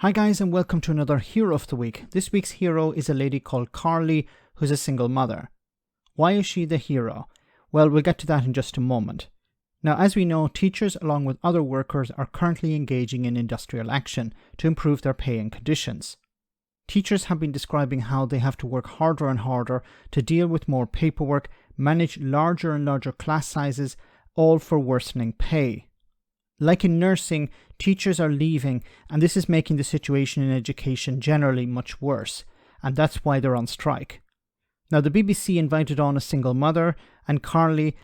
Hi guys, and welcome to another Hero of the Week. This week's hero is a lady called Carly, who's a single mother. Why is she the hero? Well, we'll get to that in just a moment. Now, as we know, teachers along with other workers are currently engaging in industrial action to improve their pay and conditions. Teachers have been describing how they have to work harder and harder to deal with more paperwork, manage larger and larger class sizes, all for worsening pay. Like in nursing, teachers are leaving, and this is making the situation in education generally much worse, and that's why they're on strike. Now, the BBC invited on a single mother, and Carly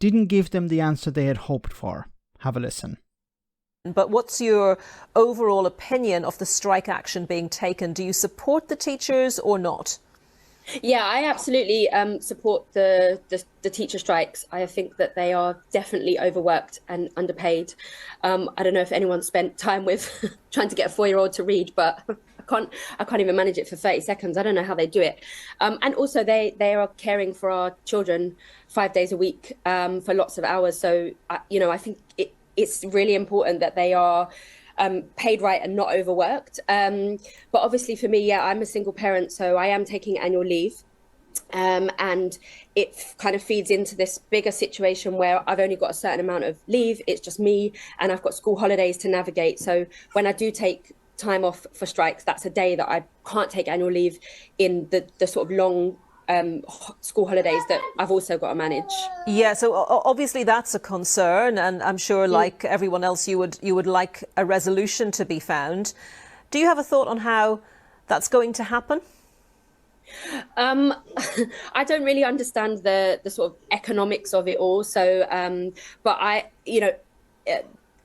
didn't give them the answer they had hoped for. Have a listen. But what's your overall opinion of the strike action being taken? Do you support the teachers or not? Yeah, I absolutely support the teacher strikes. I think that they are definitely overworked and underpaid. I don't know if anyone spent time with trying to get a 4-year-old to read, but I can't even manage it for 30 seconds. I don't know how they do it. And also they are caring for our children 5 days a week for lots of hours. So, I think it's really important that they are paid right and not overworked. But obviously for me, I'm a single parent, so I am taking annual leave. And it kind of feeds into this bigger situation where I've only got a certain amount of leave. It's just me, and I've got school holidays to navigate. So when I do take time off for strikes, that's a day that I can't take annual leave in the sort of long school holidays that I've also got to manage. Yeah, so obviously that's a concern, and I'm sure, like everyone else, you would like a resolution to be found. Do you have a thought on how that's going to happen? I don't really understand the sort of economics of it all. So, but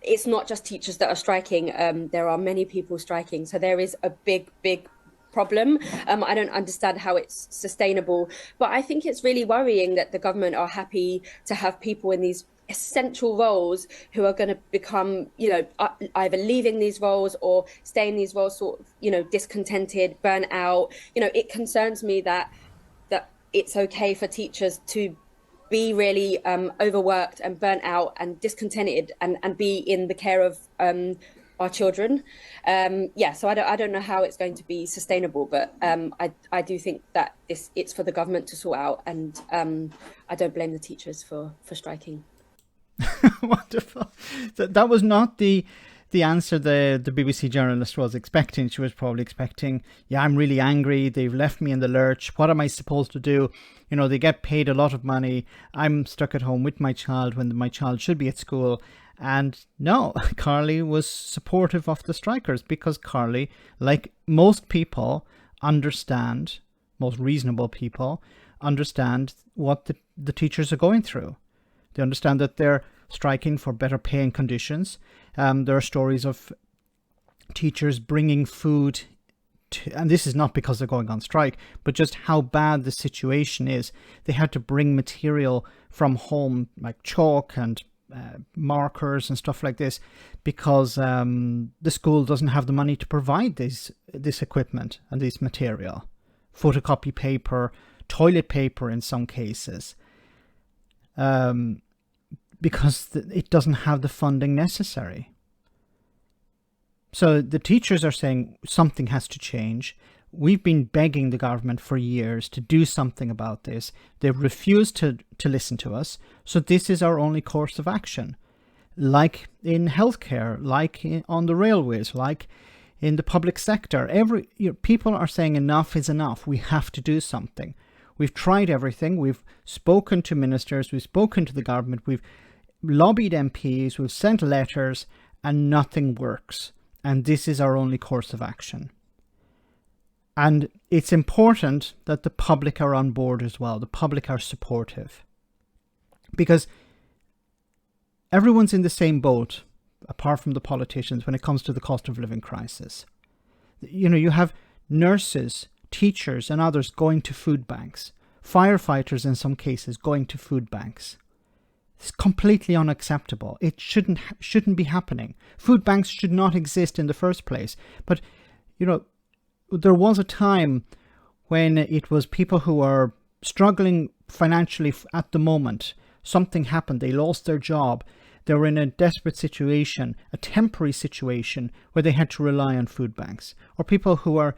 it's not just teachers that are striking. There are many people striking. So there is a big problem. I don't understand how it's sustainable, but I think it's really worrying that the government are happy to have people in these essential roles who are going to become, either leaving these roles or stay in these roles sort of, discontented, burnt out. It concerns me that it's okay for teachers to be really overworked and burnt out and discontented and be in the care of our children. So I don't know how it's going to be sustainable, but I do think that it's for the government to sort out, and I don't blame the teachers for striking. Wonderful. That was not the answer the BBC journalist was expecting. She was probably expecting, I'm really angry, they've left me in the lurch, what am I supposed to do? They get paid a lot of money, I'm stuck at home with my child when my child should be at school. And no, Carly was supportive of the strikers because Carly, like most people, most reasonable people, understand what the teachers are going through. They understand that they're striking for better pay and conditions. There are stories of teachers bringing food and this is not because they're going on strike, but just how bad the situation is. They had to bring material from home, like chalk and markers and stuff like this, because the school doesn't have the money to provide this equipment and this material. Photocopy paper, toilet paper in some cases, because it doesn't have the funding necessary. So the teachers are saying something has to change. We've been begging the government for years to do something about this. They've refused to listen to us. So this is our only course of action. Like in healthcare, on the railways, like in the public sector. People are saying enough is enough. We have to do something. We've tried everything. We've spoken to ministers. We've spoken to the government. We've lobbied MPs. We've sent letters, and nothing works. And this is our only course of action. And it's important that the public are on board as well. The public are supportive. Because everyone's in the same boat, apart from the politicians, when it comes to the cost of living crisis. You have nurses, teachers and others going to food banks. Firefighters in some cases going to food banks. It's completely unacceptable. It shouldn't be happening. Food banks should not exist in the first place. But, there was a time when it was people who are struggling financially at the moment. Something happened. They lost their job. They were in a desperate situation, a temporary situation where they had to rely on food banks, or people who are,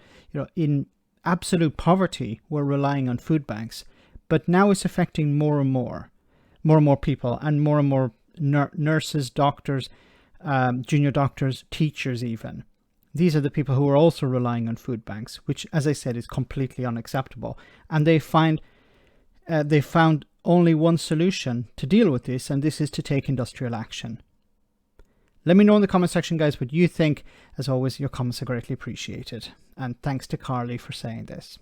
in absolute poverty were relying on food banks. But now it's affecting more and more people, and more nurses, doctors, junior doctors, teachers even. These are the people who are also relying on food banks, which, as I said, is completely unacceptable. And they found only one solution to deal with this, and this is to take industrial action. Let me know in the comment section, guys, what you think. As always, your comments are greatly appreciated. And thanks to Carly for saying this.